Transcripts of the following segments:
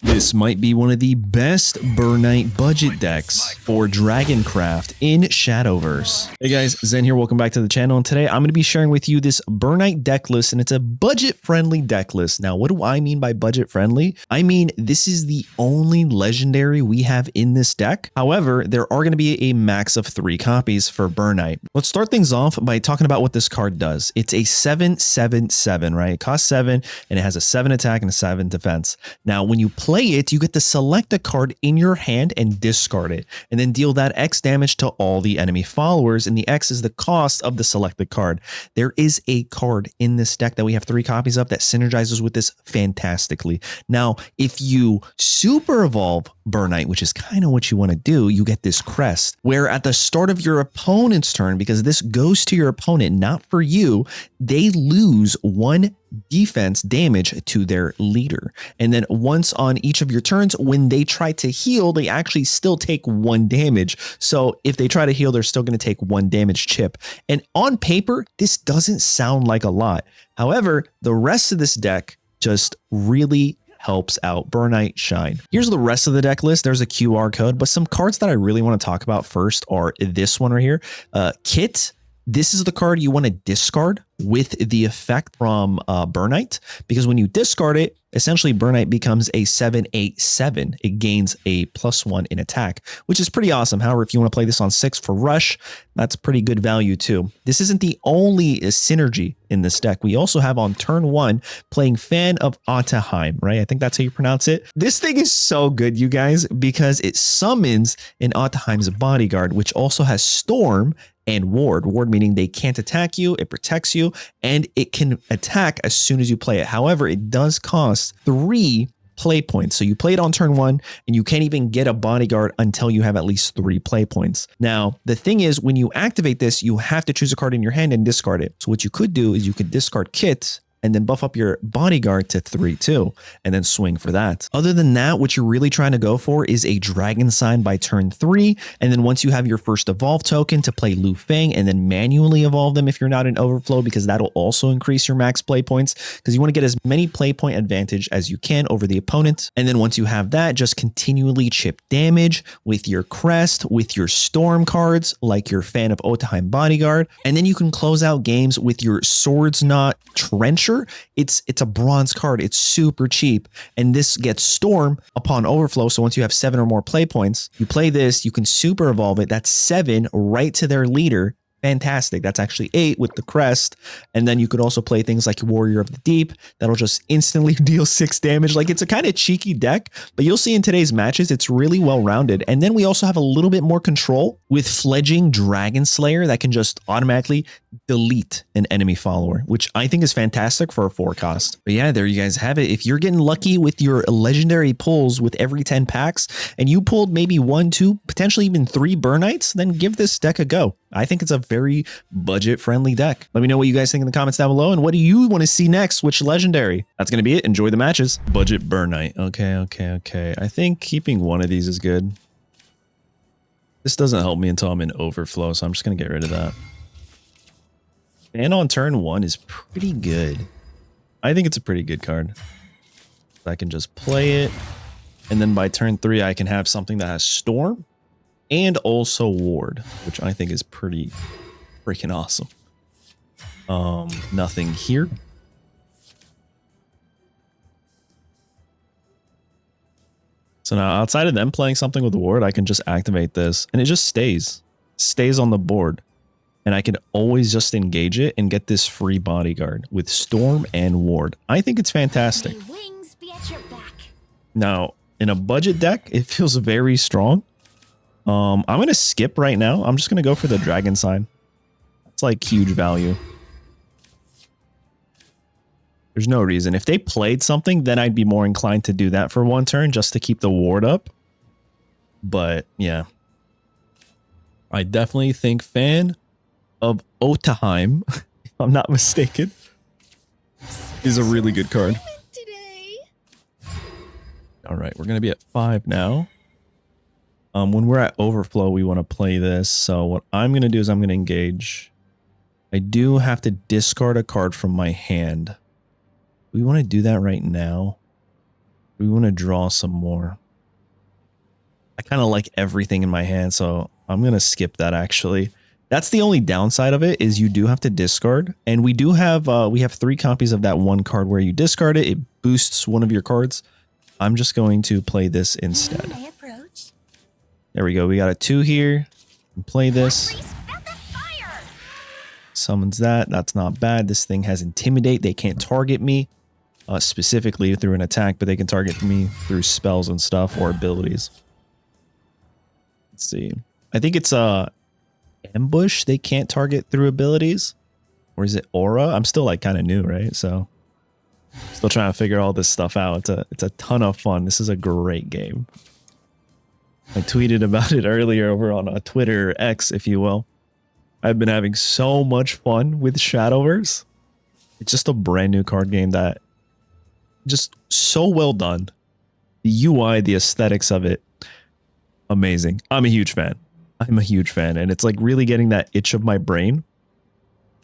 This might be one of the best Burnite budget decks for Dragoncraft in Shadowverse. Hey guys, Zen here, welcome back to the channel, and today I'm going to be sharing with you this Burnite deck list, and it's a budget-friendly deck list. Now, what do I mean by budget-friendly? I mean, this is the only legendary we have in this deck. However, there are going to be a max of 3 copies for Burnite. Let's start things off by talking about what this card does. It's a 7/7/7, right? It costs 7, and it has a 7 attack and a 7 defense. Now, when you play it, you get to select a card in your hand and discard it, and then deal that X damage to all the enemy followers, and the X is the cost of the selected card. There is a card in this deck that we have 3 copies of that synergizes with this fantastically. Now, if you super evolve Burnite, which is kind of what you want to do, you get this Crest, where at the start of your opponent's turn, because this goes to your opponent, not for you, they lose 1 defense damage to their leader. And then once on each of your turns, when they try to heal, they actually still take 1 damage. So if they try to heal, they're still going to take 1 damage chip. And on paper, this doesn't sound like a lot. However, the rest of this deck just really helps out Burnite shine. Here's the rest of the deck list. There's a QR code, but some cards that I really want to talk about first are this one right here. Kit. This is the card you want to discard with the effect from Burnite, because when you discard it, essentially Burnite becomes a 7/8/7. It gains a +1 in attack, which is pretty awesome. However, if you want to play this on 6 for rush, that's pretty good value too. This isn't the only synergy in this deck. We also have on turn 1 playing Fan of Otohime, right? I think that's how you pronounce it. This thing is so good, you guys, because it summons an Otohime's bodyguard, which also has Storm and Ward. Ward meaning they can't attack you, it protects you, and it can attack as soon as you play it. However, it does cost 3 play points. So you play it on turn 1, and you can't even get a bodyguard until you have at least 3 play points. Now, the thing is, when you activate this, you have to choose a card in your hand and discard it. So what you could do is you could discard Kit, and then buff up your bodyguard to 3 too, and then swing for that. Other than that, what you're really trying to go for is a Dragon Sign by turn 3, and then once you have your first evolve token, to play Lu Feng, and then manually evolve them if you're not in overflow, because that'll also increase your max play points, because you want to get as many play point advantage as you can over the opponent. And then once you have that, just continually chip damage with your Crest, with your Storm cards, like your Fan of Otohime bodyguard, and then you can close out games with your Swords Knot Trencher. It's a bronze card. It's super cheap, and this gets Storm upon overflow. So once you have 7 or more play points, you play this, you can super evolve it. That's 7 right to their leader. Fantastic. That's actually 8 with the Crest. And then you could also play things like Warrior of the Deep. That'll just instantly deal 6 damage. Like, it's a kind of cheeky deck, but you'll see in today's matches, it's really well rounded. And then we also have a little bit more control with Fledging Dragon Slayer that can just automatically delete an enemy follower, which I think is fantastic for a 4 cost. But yeah, there you guys have it. If you're getting lucky with your legendary pulls with every 10 packs, and you pulled maybe 1, 2, potentially even 3 Burnites, then give this deck a go. I think it's a very budget-friendly deck. Let me know what you guys think in the comments down below, and what do you want to see next? Which legendary? That's going to be it. Enjoy the matches. Budget Burnite. Okay. I think keeping one of these is good. This doesn't help me until I'm in overflow, so I'm just going to get rid of that. And on turn 1 is pretty good. I think it's a pretty good card. I can just play it, and then by turn 3, I can have something that has Storm and also Ward, which I think is pretty freaking awesome. Nothing here. So now, outside of them playing something with Ward, I can just activate this, and it just stays on the board. And I can always just engage it and get this free bodyguard with Storm and Ward. I think it's fantastic. Wings be at your back. Now, in a budget deck, it feels very strong. I'm going to skip right now. I'm just going to go for the Dragon Sign. It's like huge value. There's no reason. If they played something, then I'd be more inclined to do that for 1 turn just to keep the Ward up. But yeah, I definitely think Fan of Otohime, if I'm not mistaken, is a really good card. All right, we're going to be at 5 now. When we're at overflow, we want to play this. So what I'm going to do is I'm going to engage. I do have to discard a card from my hand. We want to do that right now. We want to draw some more. I kind of like everything in my hand, so I'm going to skip that actually. That's the only downside of it is you do have to discard. And we do have, we have 3 copies of that one card where you discard it. It boosts one of your cards. I'm just going to play this instead. There we go. We got a 2 here. Play this. Summons that. That's not bad. This thing has Intimidate. They can't target me specifically through an attack, but they can target me through spells and stuff or abilities. Let's see. I think it's Ambush. They can't target through abilities. Or is it Aura? I'm still like kind of new, right? So still trying to figure all this stuff out. It's a ton of fun. This is a great game. I tweeted about it earlier over on Twitter, X, if you will. I've been having so much fun with Shadowverse. It's just a brand new card game that just so well done. The UI, the aesthetics of it, amazing. I'm a huge fan. I'm a huge fan. And it's like really getting that itch of my brain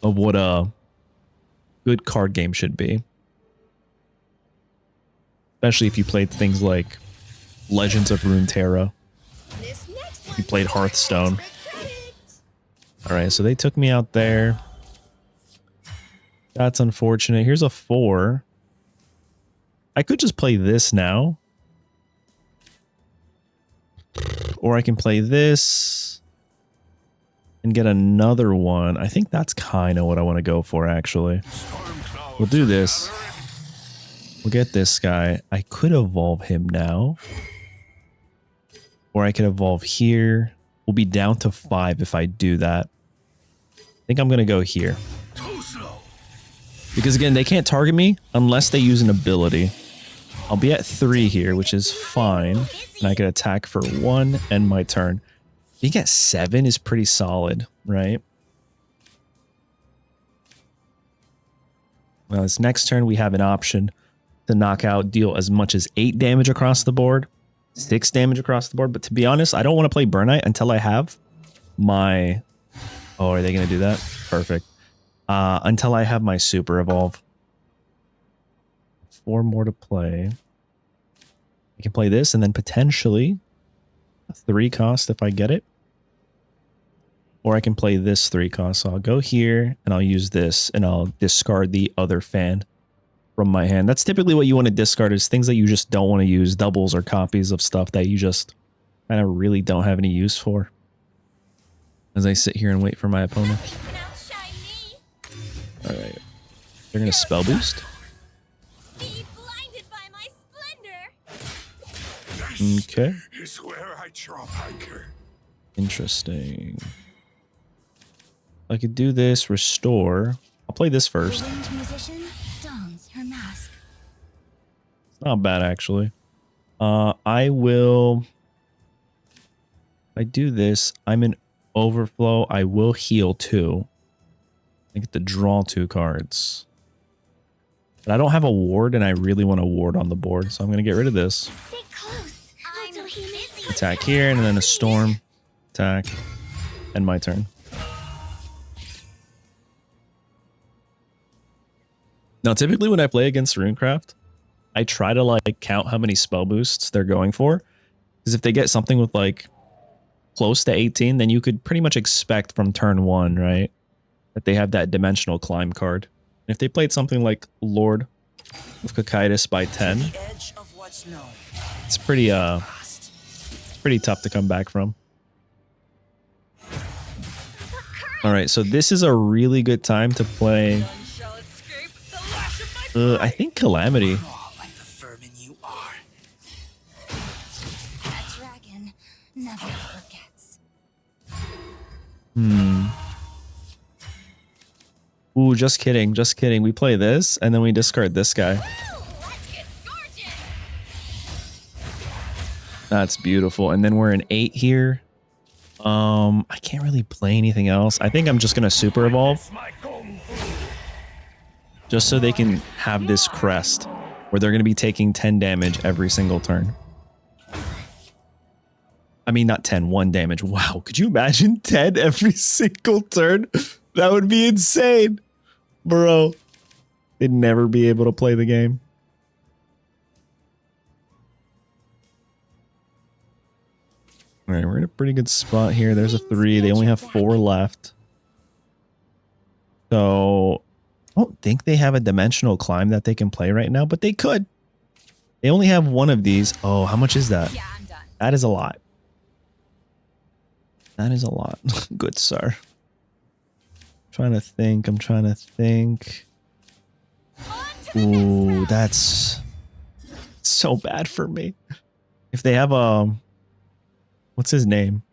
of what a good card game should be. Especially if you played things like Legends of Runeterra. You played Hearthstone. Alright, so they took me out there. That's unfortunate. Here's a 4. I could just play this now. Or I can play this and get another one. I think that's kind of what I want to go for, actually. We'll do this. We'll get this guy. I could evolve him now. Or I could evolve here. We'll be down to 5 if I do that. I think I'm going to go here. Because again, they can't target me unless they use an ability. I'll be at 3 here, which is fine. And I can attack for 1 and my turn. Being at 7 is pretty solid, right? Now this next turn, we have an option to knock out, deal as much as 8 damage across the board. 6 damage across the board. But to be honest, I don't want to play Burnite until I have my... Oh, are they going to do that? Perfect. Until I have my Super Evolve. 4 more to play. I can play this and then potentially a 3 cost if I get it. Or I can play this 3 cost. So I'll go here and I'll use this and I'll discard the other fan from my hand. That's typically what you want to discard, is things that you just don't want to use, doubles or copies of stuff that you just kind of really don't have any use for. As I sit here and wait for my opponent. Alright. They're going to spell boost. Okay. Interesting. I could do this, restore. I'll play this first. Not bad, actually. I will... If I do this, I'm in overflow. I will heal 2. I get to draw 2 cards. But I don't have a ward, and I really want a ward on the board, so I'm going to get rid of this. Attack here, and then a storm. Attack. And my turn. Now, typically when I play against Runecraft, I try to like count how many spell boosts they're going for. Because if they get something with like close to 18, then you could pretty much expect from turn 1, right, that they have that dimensional climb card. And if they played something like Lord of Cocytus by 10, it's pretty tough to come back from. Alright, so this is a really good time to play... I think Calamity. Ooh, just kidding, just kidding. We play this, and then we discard this guy. That's beautiful. And then we're an 8 here. I can't really play anything else. I think I'm just gonna Super Evolve. Just so they can have this crest, where they're gonna be taking 10 damage every single turn. I mean, not 10, 1 damage. Wow, could you imagine 10 every single turn? That would be insane. Bro, they'd never be able to play the game. All right, we're in a pretty good spot here. There's a 3. They only have 4 left. So I don't think they have a dimensional climb that they can play right now, but they could. They only have 1 of these. Oh, how much is that? Yeah, I'm done. That is a lot. That is a lot. Good, sir. I'm trying to think. Ooh, that's so bad for me. If they have what's his name?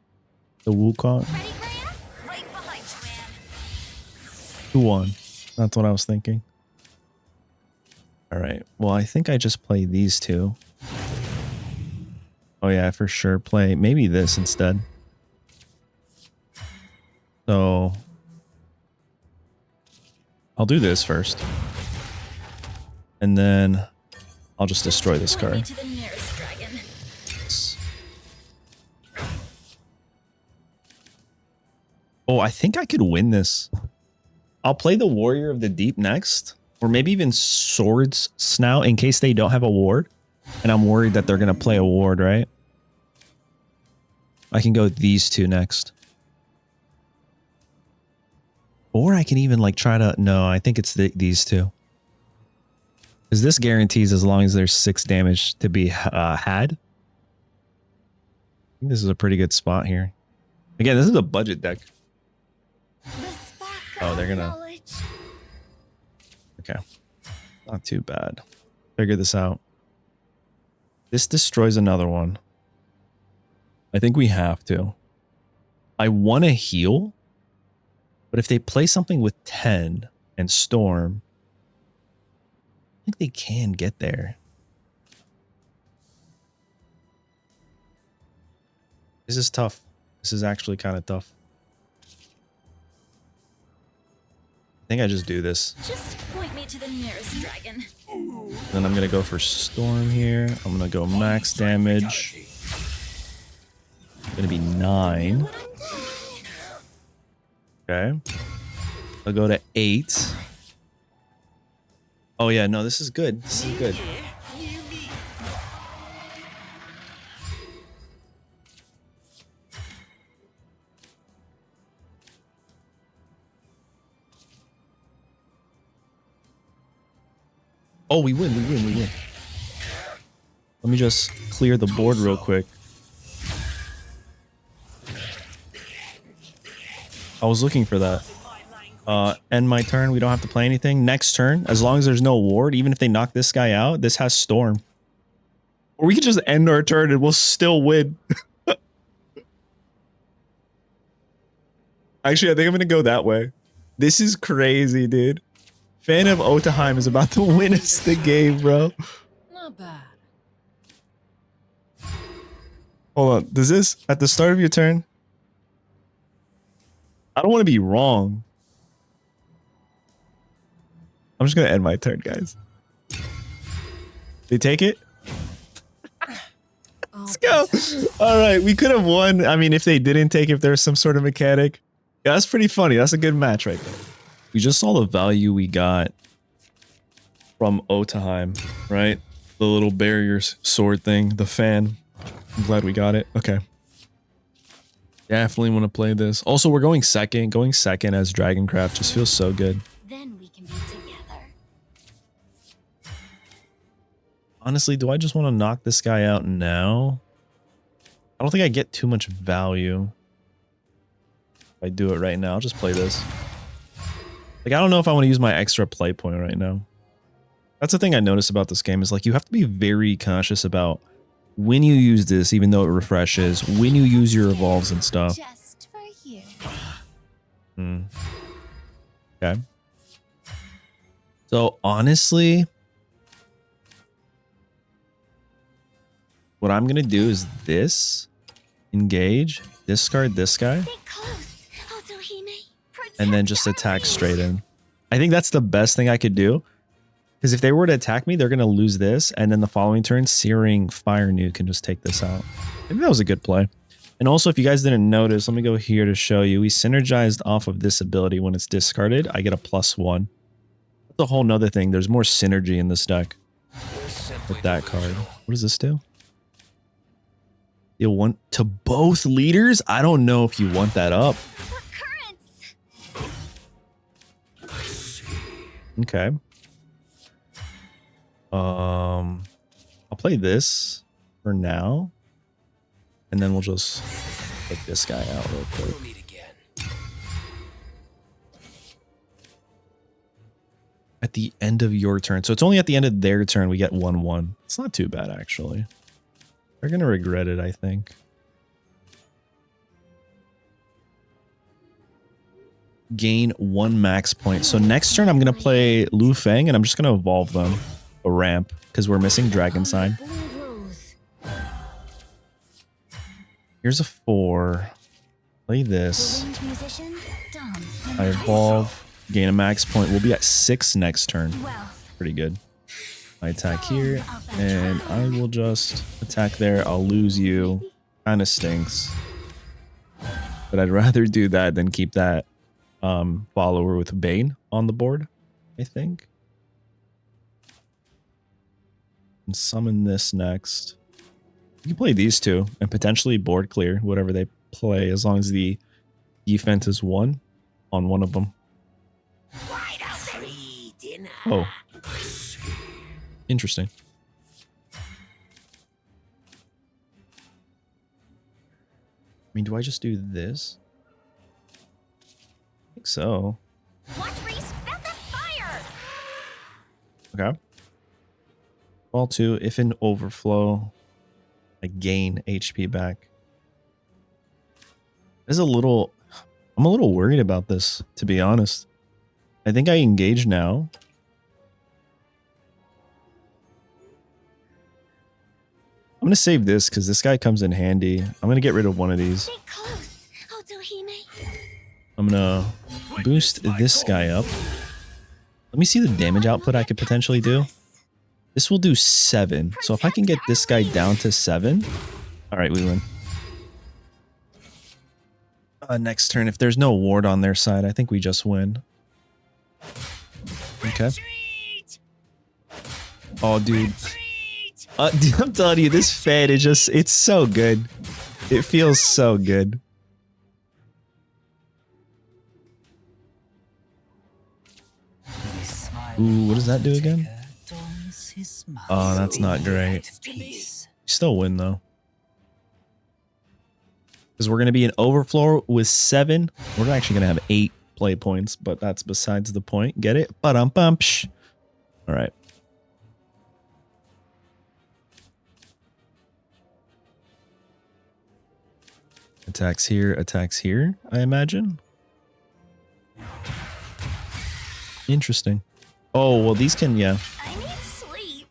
The Wukong? 2-1. That's what I was thinking. Alright. Well, I think I just play these 2. Oh yeah, for sure. Play maybe this instead. So I'll do this first. And then I'll just destroy this card. Oh, I think I could win this. I'll play the Warrior of the Deep next. Or maybe even Swords Snout in case they don't have a ward. And I'm worried that they're going to play a ward, right? I can go these 2 next. Or I can even like try to... No, I think it's these 2. Because this guarantees as long as there's 6 damage to be had. I think this is a pretty good spot here. Again, this is a budget deck. Oh, they're gonna... Okay. Not too bad. Figure this out. This destroys another one. I think we have to. I want to heal. But if they play something with 10 and Storm... I think they can get there. This is tough. This is actually kind of tough. I think I just do this. Just point me to the nearest dragon. Then I'm going to go for Storm here. I'm going to go max damage. It's going to be 9. Okay. I'll go to 8. Oh yeah, no, this is good. This is good. Oh, we win. Let me just clear the board real quick. I was looking for that. End my turn. We don't have to play anything. Next turn, as long as there's no ward, even if they knock this guy out, this has Storm. Or we could just end our turn and we'll still win. Actually, I think I'm going to go that way. This is crazy, dude. Fan of Otohime is about to win us the game, bro. Not bad. Hold on. Does this, at the start of your turn? I don't want to be wrong. I'm just going to end my turn, guys. They take it? Let's go. All right. We could have won. I mean, if they didn't take it, if there's some sort of mechanic. Yeah, that's pretty funny. That's a good match right there. We just saw the value we got from Otohime, right? The little barrier sword thing, the fan. I'm glad we got it. Okay. Definitely want to play this. Also, we're going second. Going second as Dragoncraft just feels so good. Then we can be together. Honestly, do I just want to knock this guy out now? I don't think I get too much value. If I do it right now, I'll just play this. Like, I don't know if I want to use my extra play point right now. That's the thing I noticed about this game is like you have to be very conscious about when you use this, even though it refreshes, when you use your evolves and stuff. Just for you. Okay. So honestly, what I'm going to do is this, engage, discard this guy. Stay close, Otohime. And then just attack straight in. I think that's the best thing I could do. Because if they were to attack me, they're going to lose this. And then the following turn, Searing Fire Nuke can just take this out. I think that was a good play. And also, if you guys didn't notice, let me go here to show you. We synergized off of this ability. When it's discarded, I get a +1. That's a whole nother thing. There's more synergy in this deck with that card. What does this do? Deal 1 to both leaders. I don't know if you want that up. What currents? Okay. I'll play this for now, and then we'll just put this guy out real quick. We'll meet again. At the end of your turn, so it's only at the end of their turn we get 1/1. It's not too bad actually. They're gonna regret it, I think. Gain 1 max point. So next turn I'm gonna play Lu Feng, and I'm just gonna evolve them a ramp because we're missing Dragon Sign. Here's a 4. Play this. I evolve, gain a max point. We'll be at 6 next turn. Pretty good. I attack here, and I will just attack there. I'll lose you. Kind of stinks. But I'd rather do that than keep that follower with Bane on the board, I think. And summon this next. You can play these two and potentially board clear whatever they play, as long as the defense is 1 on one of them. Oh. Interesting. I mean, do I just do this? I think so. Watch where you spit the fire. Okay. Fall 2, if in overflow, I gain HP back. I'm a little worried about this, to be honest. I think I engage now. I'm going to save this because this guy comes in handy. I'm going to get rid of one of these. Stay close, Otohime. I'm going to boost this guy up. Let me see the damage output I could potentially do. This will do 7. So if I can get this guy down to 7. All right, we win. Next turn, if there's no ward on their side, I think we just win. Okay. Oh, dude. I'm telling you, this fan is just, it's so good. It feels so good. Ooh, what does that do again? Oh, that's not great. Still win, though. Because we're going to be in overflow with 7. We're actually going to have 8 play points, but that's besides the point. Get it? Ba-dum-bum-psh. All right. Attacks here, I imagine. Interesting. Oh, well, these can, yeah. I need sleep.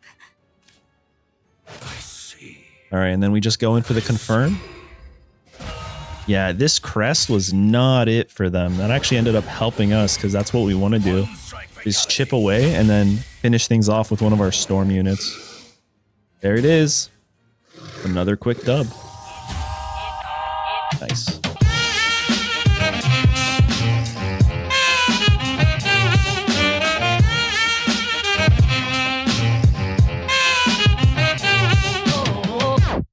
I see. All right, and then we just go in for the confirm. Yeah, this Crest was not it for them. That actually ended up helping us because that's what we want to do. Is chip away and then finish things off with one of our storm units. There it is. Another quick dub. Nice.